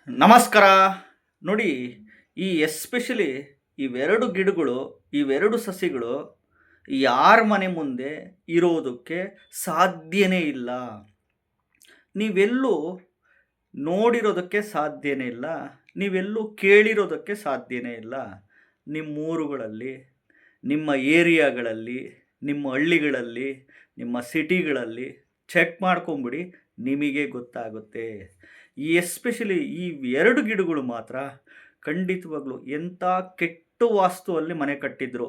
ನಮಸ್ಕಾರ. ನೋಡಿ, ಈ ಎಸ್ಪೆಷಲಿ ಇವೆರಡು ಗಿಡಗಳು, ಇವೆರಡು ಸಸಿಗಳು ಯಾರ ಮನೆ ಮುಂದೆ ಇರೋದಕ್ಕೆ ಸಾಧ್ಯನೇ ಇಲ್ಲ. ನೀವೆಲ್ಲೂ ನೋಡಿರೋದಕ್ಕೆ ಸಾಧ್ಯನೇ ಇಲ್ಲ. ನೀವೆಲ್ಲೂ ಕೇಳಿರೋದಕ್ಕೆ ಸಾಧ್ಯನೇ ಇಲ್ಲ. ನಿಮ್ಮೂರುಗಳಲ್ಲಿ, ನಿಮ್ಮ ಏರಿಯಾಗಳಲ್ಲಿ, ನಿಮ್ಮ ಹಳ್ಳಿಗಳಲ್ಲಿ, ನಿಮ್ಮ ಸಿಟಿಗಳಲ್ಲಿ ಚೆಕ್ ಮಾಡ್ಕೊಂಬಿಡಿ, ನಿಮಗೆ ಗೊತ್ತಾಗುತ್ತೆ. ಈ ಎಸ್ಪೆಷಲಿ ಈ ಎರಡು ಗಿಡಗಳು ಮಾತ್ರ ಖಂಡಿತವಾಗ್ಲೂ ಎಂಥ ಕೆಟ್ಟ ವಾಸ್ತುವಲ್ಲಿ ಮನೆ ಕಟ್ಟಿದ್ರು,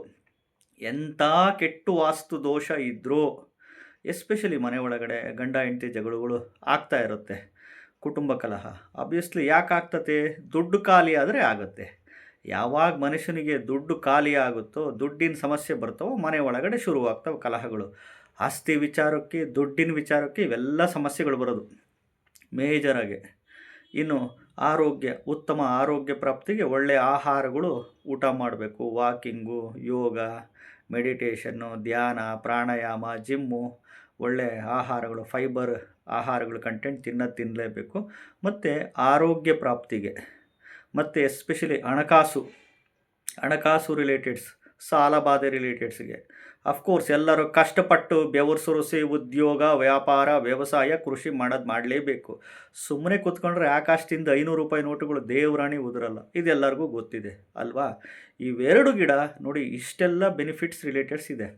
ಎಂಥ ಕೆಟ್ಟ ವಾಸ್ತು ದೋಷ ಇದ್ದರೂ ಎಸ್ಪೆಷಲಿ ಮನೆ ಒಳಗಡೆ ಗಂಡ ಹೆಂಡತಿ ಜಗಳಗಳು ಆಗ್ತಾ ಇರುತ್ತೆ. ಕುಟುಂಬ ಕಲಹ ಆಬ್ವಿಯಸ್ಲಿ ಯಾಕೆ ಆಗ್ತತೆ? ದುಡ್ಡು ಖಾಲಿ ಆದರೆ ಆಗುತ್ತೆ. ಯಾವಾಗ ಮನುಷ್ಯನಿಗೆ ದುಡ್ಡು ಖಾಲಿ ಆಗುತ್ತೋ, ದುಡ್ಡಿನ ಸಮಸ್ಯೆ ಬರ್ತವೋ, ಮನೆ ಒಳಗಡೆ ಶುರುವಾಗ್ತವೆ ಕಲಹಗಳು. ಆಸ್ತಿ ವಿಚಾರಕ್ಕೆ, ದುಡ್ಡಿನ ವಿಚಾರಕ್ಕೆ ಇವೆಲ್ಲ ಸಮಸ್ಯೆಗಳು ಬರೋದು ಮೇಜರಾಗಿ. ಇನ್ನು ಆರೋಗ್ಯ, ಉತ್ತಮ ಆರೋಗ್ಯ ಪ್ರಾಪ್ತಿಗೆ ಒಳ್ಳೆಯ ಆಹಾರಗಳು ಊಟ ಮಾಡಬೇಕು. ವಾಕಿಂಗು, ಯೋಗ, ಮೆಡಿಟೇಷನ್ನು, ಧ್ಯಾನ, ಪ್ರಾಣಾಯಾಮ, ಜಿಮ್ಮು, ಒಳ್ಳೆಯ ಆಹಾರಗಳು, ಫೈಬರ್ ಆಹಾರಗಳು ಕಂಟೆಂಟ್ ತಿನ್ನಲೇಬೇಕು. ಮತ್ತು ಆರೋಗ್ಯ ಪ್ರಾಪ್ತಿಗೆ, ಮತ್ತು ಎಸ್ಪೆಷಲಿ ಹಣಕಾಸು ರಿಲೇಟೆಡ್ಸ್, ಸಾಲಬಾಧೆ ರಿಲೇಟೆಡ್ಸ್ಗೆ ಅಫ್ಕೋರ್ಸ್ ಎಲ್ಲರೂ ಕಷ್ಟಪಟ್ಟು ಬೆವರು ಸುರಿಸಿ ಉದ್ಯೋಗ, ವ್ಯಾಪಾರ, ವ್ಯವಸಾಯ, ಕೃಷಿ ಮಾಡಲೇಬೇಕು. ಸುಮ್ಮನೆ ಕೂತ್ಕೊಂಡ್ರೆ ಆಕಾಶದಿಂದ ₹500 ನೋಟುಗಳು ದೇವರಾಣಿ ಉದುರಲ್ಲ. ಇದೆಲ್ಲರಿಗೂ ಗೊತ್ತಿದೆ ಅಲ್ವಾ? ಇವೆರಡು ಗಿಡ ನೋಡಿ, ಇಷ್ಟೆಲ್ಲ ಬೆನಿಫಿಟ್ಸ್ ರಿಲೇಟೆಡ್ಸ್ ಇದೆ.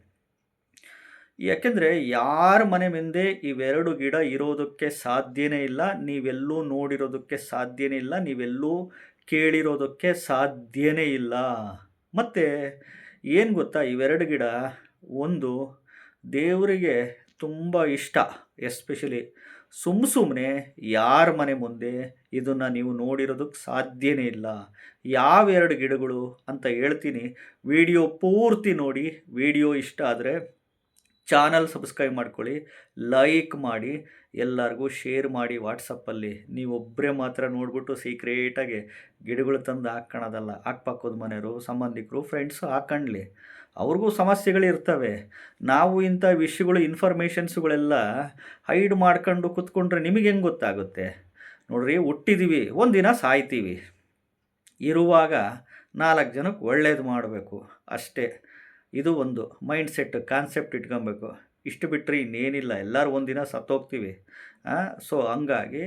ಯಾಕೆಂದರೆ ಯಾರ ಮನೆ ಮುಂದೆ ಇವೆರಡು ಗಿಡ ಇರೋದಕ್ಕೆ ಸಾಧ್ಯನೇ ಇಲ್ಲ. ನೀವೆಲ್ಲೂ ನೋಡಿರೋದಕ್ಕೆ ಸಾಧ್ಯನೇ ಇಲ್ಲ. ನೀವೆಲ್ಲೂ ಕೇಳಿರೋದಕ್ಕೆ ಸಾಧ್ಯನೇ ಇಲ್ಲ. ಮತ್ತು ಏನು ಗೊತ್ತಾ, ಇವೆರಡು ಗಿಡ ಒಂದು ದೇವರಿಗೆ ತುಂಬ ಇಷ್ಟ. ಎಸ್ಪೆಷಲಿ ಸುಮ್ಮನೆ ಯಾರ ಮನೆ ಮುಂದೆ ಇದನ್ನು ನೀವು ನೋಡಿರೋದಕ್ಕೆ ಸಾಧ್ಯನೇ ಇಲ್ಲ. ಯಾವೆರಡು ಗಿಡಗಳು ಅಂತ ಹೇಳ್ತೀನಿ. ವಿಡಿಯೋ ಪೂರ್ತಿ ನೋಡಿ. ವಿಡಿಯೋ ಇಷ್ಟ ಆದರೆ ಚಾನಲ್ ಸಬ್ಸ್ಕ್ರೈಬ್ ಮಾಡ್ಕೊಳ್ಳಿ, ಲೈಕ್ ಮಾಡಿ, ಎಲ್ಲರಿಗೂ ಶೇರ್ ಮಾಡಿ. ವಾಟ್ಸಪ್ಪಲ್ಲಿ ನೀವೊಬ್ಬರೇ ಮಾತ್ರ ನೋಡ್ಬಿಟ್ಟು ಸೀಕ್ರೇಟಾಗಿ ಗಿಡಗಳು ತಂದು ಹಾಕ್ಕೊಳೋದಲ್ಲ. ಅಕ್ಕಪಕ್ಕದ ಮನೆಯವರು, ಸಂಬಂಧಿಕರು, ಫ್ರೆಂಡ್ಸು ಹಾಕ್ಕೊಳ್ಳಿ. ಅವ್ರಿಗೂ ಸಮಸ್ಯೆಗಳಿರ್ತವೆ. ನಾವು ಇಂಥ ವಿಷಯಗಳು, ಇನ್ಫಾರ್ಮೇಷನ್ಸ್ಗಳೆಲ್ಲ ಹೈಡ್ ಮಾಡ್ಕೊಂಡು ಕೂತ್ಕೊಂಡ್ರೆ ನಿಮಗೆ ಹೆಂಗೆ ಗೊತ್ತಾಗುತ್ತೆ? ನೋಡ್ರಿ, ಹುಟ್ಟಿದ್ದೀವಿ, ಒಂದಿನ ಸಾಯ್ತೀವಿ. ಇರುವಾಗ 4 ಜನಕ್ಕೆ ಒಳ್ಳೇದು ಮಾಡಬೇಕು ಅಷ್ಟೇ. ಇದು ಒಂದು ಮೈಂಡ್ಸೆಟ್, ಕಾನ್ಸೆಪ್ಟ್ ಇಟ್ಕೊಬೇಕು. ಇಷ್ಟು ಬಿಟ್ಟರೆ ಇನ್ನೇನಿಲ್ಲ. ಎಲ್ಲರೂ ಒಂದಿನ ಸತ್ತೋಗ್ತೀವಿ. ಸೊ ಹಂಗಾಗಿ,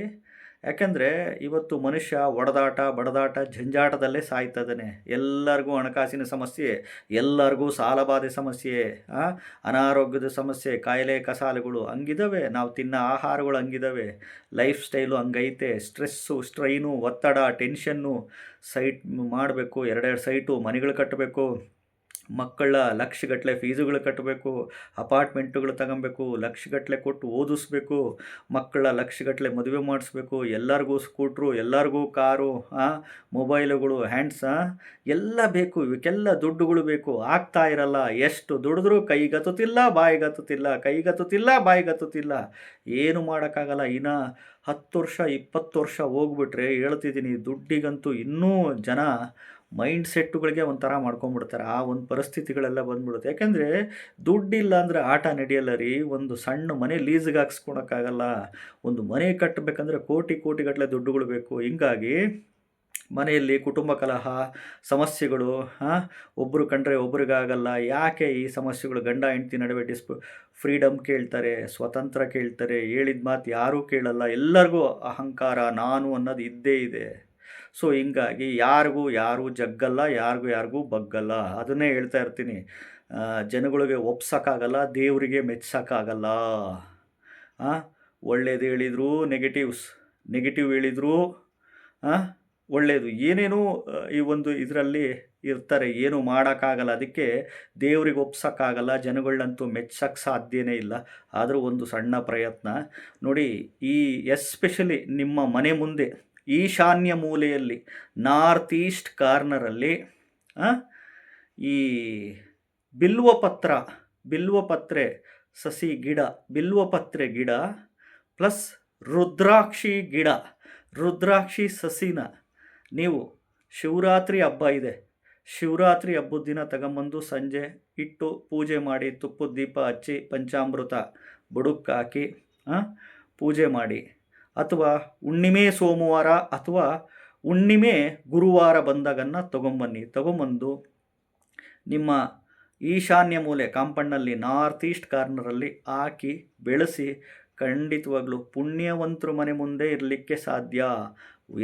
ಯಾಕೆಂದರೆ ಇವತ್ತು ಮನುಷ್ಯ ಬಡದಾಟ, ಜಂಜಾಟದಲ್ಲೇ ಸಾಯ್ತದಾನೆ. ಎಲ್ಲರಿಗೂ ಹಣಕಾಸಿನ ಸಮಸ್ಯೆ, ಎಲ್ಲರಿಗೂ ಸಾಲಬಾಧೆ ಸಮಸ್ಯೆ, ಅನಾರೋಗ್ಯದ ಸಮಸ್ಯೆ, ಕಾಯಿಲೆ ಕಸಾಲೆಗಳು ಹಂಗಿದ್ದಾವೆ. ನಾವು ತಿನ್ನೋ ಆಹಾರಗಳು ಹಂಗಿದ್ದಾವೆ, ಲೈಫ್ ಸ್ಟೈಲು ಹಂಗೈತೆ. ಸ್ಟ್ರೆಸ್ಸು, ಸ್ಟ್ರೈನು, ಒತ್ತಡ, ಟೆನ್ಷನ್ನು, ಸೈಟ್ ಮಾಡಬೇಕು, 2 ಸೈಟು, ಮನೆಗಳು ಕಟ್ಟಬೇಕು, ಮಕ್ಕಳ ಲಕ್ಷಗಟ್ಟಲೆ ಫೀಸುಗಳು ಕಟ್ಟಬೇಕು, ಅಪಾರ್ಟ್ಮೆಂಟುಗಳು ತಗೊಬೇಕು, ಲಕ್ಷಗಟ್ಟಲೆ ಕೊಟ್ಟು ಓದಿಸ್ಬೇಕು, ಮಕ್ಕಳ ಲಕ್ಷಗಟ್ಟಲೆ ಮದುವೆ ಮಾಡಿಸ್ಬೇಕು, ಎಲ್ಲರಿಗೂ ಸ್ಕೂಟ್ರು, ಎಲ್ಲರಿಗೂ ಕಾರು, ಮೊಬೈಲುಗಳು, ಹ್ಯಾಂಡ್ಸ ಎಲ್ಲ ಬೇಕು. ಇವಕ್ಕೆಲ್ಲ ದುಡ್ಡುಗಳು ಬೇಕು. ಆಗ್ತಾ ಇರಲ್ಲ. ಎಷ್ಟು ದುಡಿದ್ರೂ ಕೈಗತ್ತುತ್ತಿಲ್ಲ, ಬಾಯಿಗತ್ತುತ್ತಿಲ್ಲ. ಏನು ಮಾಡೋಕ್ಕಾಗಲ್ಲ. ಇನ್ನು 10 ವರ್ಷ 20 ವರ್ಷ ಹೋಗ್ಬಿಟ್ರೆ ಹೇಳ್ತಿದ್ದೀನಿ, ದುಡ್ಡಿಗಂತೂ ಇನ್ನೂ ಜನ ಮೈಂಡ್ ಸೆಟ್ಟುಗಳಿಗೆ ಒಂಥರ ಮಾಡ್ಕೊಂಬಿಡ್ತಾರೆ. ಆ ಒಂದು ಪರಿಸ್ಥಿತಿಗಳೆಲ್ಲ ಬಂದ್ಬಿಡುತ್ತೆ. ಯಾಕೆಂದರೆ ದುಡ್ಡಿಲ್ಲ ಅಂದರೆ ಆಟ ನಡೆಯಲ್ಲ ರೀ. ಒಂದು ಸಣ್ಣ ಮನೆ ಲೀಸ್ಗೆ ಹಾಕ್ಸ್ಕೊಳಕ್ಕಾಗಲ್ಲ. ಒಂದು ಮನೆ ಕಟ್ಟಬೇಕಂದ್ರೆ ಕೋಟಿಗಟ್ಟಲೆ ದುಡ್ಡುಗಳು ಬೇಕು. ಹಿಂಗಾಗಿ ಮನೆಯಲ್ಲಿ ಕುಟುಂಬ ಕಲಹ, ಸಮಸ್ಯೆಗಳು, ಒಬ್ಬರು ಕಂಡ್ರೆ ಒಬ್ರಿಗಾಗಲ್ಲ. ಯಾಕೆ ಈ ಸಮಸ್ಯೆಗಳು? ಗಂಡ ಹೆಂಡತಿ ನಡುವೆ ಫ್ರೀಡಮ್ ಕೇಳ್ತಾರೆ, ಸ್ವತಂತ್ರ ಕೇಳ್ತಾರೆ, ಹೇಳಿದ ಮಾತು ಯಾರೂ ಕೇಳಲ್ಲ. ಎಲ್ಲರಿಗೂ ಅಹಂಕಾರ, ನಾನು ಅನ್ನೋದು ಇದ್ದೇ ಇದೆ. ಸೊ ಹಿಂಗಾಗಿ ಯಾರೂ ಜಗ್ಗಲ್ಲ, ಯಾರಿಗೂ ಬಗ್ಗಲ್ಲ. ಅದನ್ನೇ ಹೇಳ್ತಾ ಇರ್ತೀನಿ. ಜನಗಳಿಗೆ ಒಪ್ಸೋಕ್ಕಾಗಲ್ಲ, ದೇವರಿಗೆ ಮೆಚ್ಚೋಕ್ಕಾಗಲ್ಲ. ಒಳ್ಳೇದು ಹೇಳಿದ್ರು ನೆಗೆಟಿವ್ ಹೇಳಿದ್ರು ಒಳ್ಳೆಯದು, ಏನೇನೋ ಈ ಒಂದು ಇದರಲ್ಲಿ ಇರ್ತಾರೆ. ಏನು ಮಾಡೋಕ್ಕಾಗಲ್ಲ. ಅದಕ್ಕೆ ದೇವ್ರಿಗೆ ಒಪ್ಸೋಕ್ಕಾಗಲ್ಲ, ಜನಗಳನ್ನಂತೂ ಮೆಚ್ಚೋಕ್ಕೆ ಸಾಧ್ಯನೇ ಇಲ್ಲ. ಆದರೂ ಒಂದು ಸಣ್ಣ ಪ್ರಯತ್ನ ನೋಡಿ. ಈ ಎಸ್ಪೆಷಲಿ ನಿಮ್ಮ ಮನೆ ಮುಂದೆ ಈಶಾನ್ಯ ಮೂಲೆಯಲ್ಲಿ, ನಾರ್ತ್ ಈಸ್ಟ್ ಕಾರ್ನರಲ್ಲಿ ಈ ಬಿಲ್ವಪತ್ರೆ ಸಸಿ ಗಿಡ, ಬಿಲ್ವಪತ್ರೆ ಗಿಡ ಪ್ಲಸ್ ರುದ್ರಾಕ್ಷಿ ಸಸಿನ ನೀವು ಶಿವರಾತ್ರಿ ಹಬ್ಬ ಇದೆ, ಶಿವರಾತ್ರಿ ಹಬ್ಬದ ದಿನ ತಗೊಂಬಂದು ಸಂಜೆ ಇಟ್ಟು ಪೂಜೆ ಮಾಡಿ, ತುಪ್ಪದ ದೀಪ ಹಚ್ಚಿ, ಪಂಚಾಮೃತ ಬುಡಕ್ಕೆ ಹಾಕಿ ಪೂಜೆ ಮಾಡಿ. ಅಥವಾ ಹುಣ್ಣಿಮೆ ಸೋಮವಾರ ಅಥವಾ ಹುಣ್ಣಿಮೆ ಗುರುವಾರ ಬಂದಾಗನ್ನು ತೊಗೊಂಬಂದು ನಿಮ್ಮ ಈಶಾನ್ಯ ಮೂಲೆ ಕಾಂಪೌಂಡ್ನಲ್ಲಿ ನಾರ್ತ್ ಈಸ್ಟ್ ಕಾರ್ನರಲ್ಲಿ ಹಾಕಿ ಬೆಳೆಸಿ ಖಂಡಿತವಾಗ್ಲೂ ಪುಣ್ಯವಂತರು ಮನೆ ಮುಂದೆ ಇರಲಿಕ್ಕೆ ಸಾಧ್ಯ.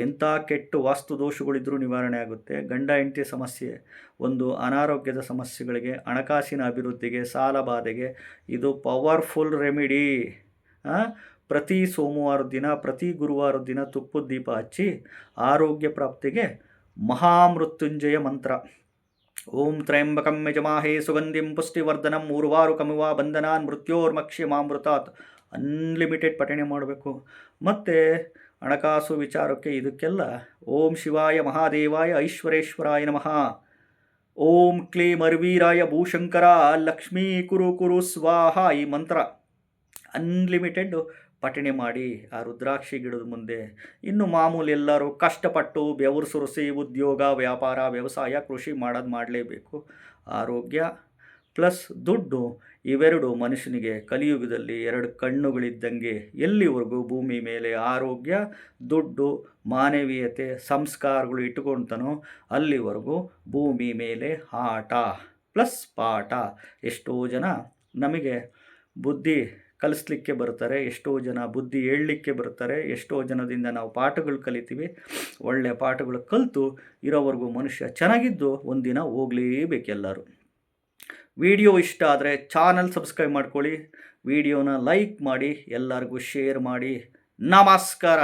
ಎಂಥ ಕೆಟ್ಟ ವಾಸ್ತು ದೋಷಗಳಿದ್ರೂ ನಿವಾರಣೆ ಆಗುತ್ತೆ. ಗಂಡ ಹೆಂಡತಿ ಸಮಸ್ಯೆ, ಒಂದು ಅನಾರೋಗ್ಯದ ಸಮಸ್ಯೆಗಳಿಗೆ, ಹಣಕಾಸಿನ ಅಭಿವೃದ್ಧಿಗೆ, ಸಾಲ ಬಾಧೆಗೆ ಇದು ಪವರ್ಫುಲ್ ರೆಮಿಡಿ. ಪ್ರತಿ ಸೋಮವಾರದ ದಿನ, ಪ್ರತಿ ಗುರುವಾರದ ದಿನ ತುಪ್ಪದ ದೀಪ ಹಚ್ಚಿ ಆರೋಗ್ಯ ಪ್ರಾಪ್ತಿಗೆ ಮಹಾಮೃತ್ಯುಂಜಯ ಮಂತ್ರ ಓಂ ತ್ರಯಂಬಕಂ ಯಜಮಾಹೇ ಸುಗಂಧಿಂ ಪುಷ್ಟಿವರ್ಧನಂ ಊರ್ವಾರುಕಮಿವ ಬಂಧನಾನ್ ಮೃತ್ಯೋರ್ಮಕ್ಷ್ಯಮಾಮೃತಾತ್ ಅನ್ಲಿಮಿಟೆಡ್ ಪಠಣೆ ಮಾಡಬೇಕು. ಮತ್ತು ಹಣಕಾಸು ವಿಚಾರಕ್ಕೆ ಇದಕ್ಕೆಲ್ಲ ಓಂ ಶಿವಾಯ ಮಹಾದೇವಾಯ ಐಶ್ವರೇಶ್ವರಾಯ ನಮಃ, ಓಂ ಕ್ಲೀಂ ಅರ್ವೀರಾಯ ಭೂಶಂಕರ ಲಕ್ಷ್ಮೀ ಕುರು ಸ್ವಾಹ ಈ ಮಂತ್ರ ಅನ್ಲಿಮಿಟೆಡ್ ಪಠಣೆ ಮಾಡಿ ಆ ರುದ್ರಾಕ್ಷಿ ಗಿಡದ ಮುಂದೆ. ಇನ್ನು ಮಾಮೂಲಿ ಎಲ್ಲರೂ ಕಷ್ಟಪಟ್ಟು ಬೆವರು ಸುರಿಸಿ ಉದ್ಯೋಗ, ವ್ಯಾಪಾರ, ವ್ಯವಸಾಯ, ಕೃಷಿ ಮಾಡಲೇಬೇಕು. ಆರೋಗ್ಯ ಪ್ಲಸ್ ದುಡ್ಡು ಇವೆರಡು ಮನುಷ್ಯನಿಗೆ ಕಲಿಯುಗದಲ್ಲಿ ಎರಡು ಕಣ್ಣುಗಳಿದ್ದಂಗೆ. ಎಲ್ಲಿವರೆಗೂ ಭೂಮಿ ಮೇಲೆ ಆರೋಗ್ಯ, ದುಡ್ಡು, ಮಾನವೀಯತೆ, ಸಂಸ್ಕಾರಗಳು ಇಟ್ಟುಕೊಳ್ತಾನೋ ಅಲ್ಲಿವರೆಗೂ ಭೂಮಿ ಮೇಲೆ ಆಟ ಪ್ಲಸ್ ಪಾಠ. ಎಷ್ಟೋ ಜನ ನಮಗೆ ಬುದ್ಧಿ ಕಲಿಸ್ಲಿಕ್ಕೆ ಬರ್ತಾರೆ, ಎಷ್ಟೋ ಜನ ಬುದ್ಧಿ ಹೇಳಲಿಕ್ಕೆ ಬರ್ತಾರೆ, ಎಷ್ಟೋ ಜನದಿಂದ ನಾವು ಪಾಠಗಳು ಕಲಿತೀವಿ. ಒಳ್ಳೆಯ ಪಾಠಗಳು ಕಲಿತು ಇರೋವರೆಗೂ ಮನುಷ್ಯ ಚೆನ್ನಾಗಿದ್ದು ಒಂದಿನ ಹೋಗಲೇಬೇಕು. ಎಲ್ಲರೂ ವಿಡಿಯೋ ಇಷ್ಟ ಆದರೆ ಚಾನಲ್ ಸಬ್ಸ್ಕ್ರೈಬ್ ಮಾಡ್ಕೊಳ್ಳಿ, ವಿಡಿಯೋನ ಲೈಕ್ ಮಾಡಿ, ಎಲ್ಲರಿಗೂ ಶೇರ್ ಮಾಡಿ. ನಮಸ್ಕಾರ.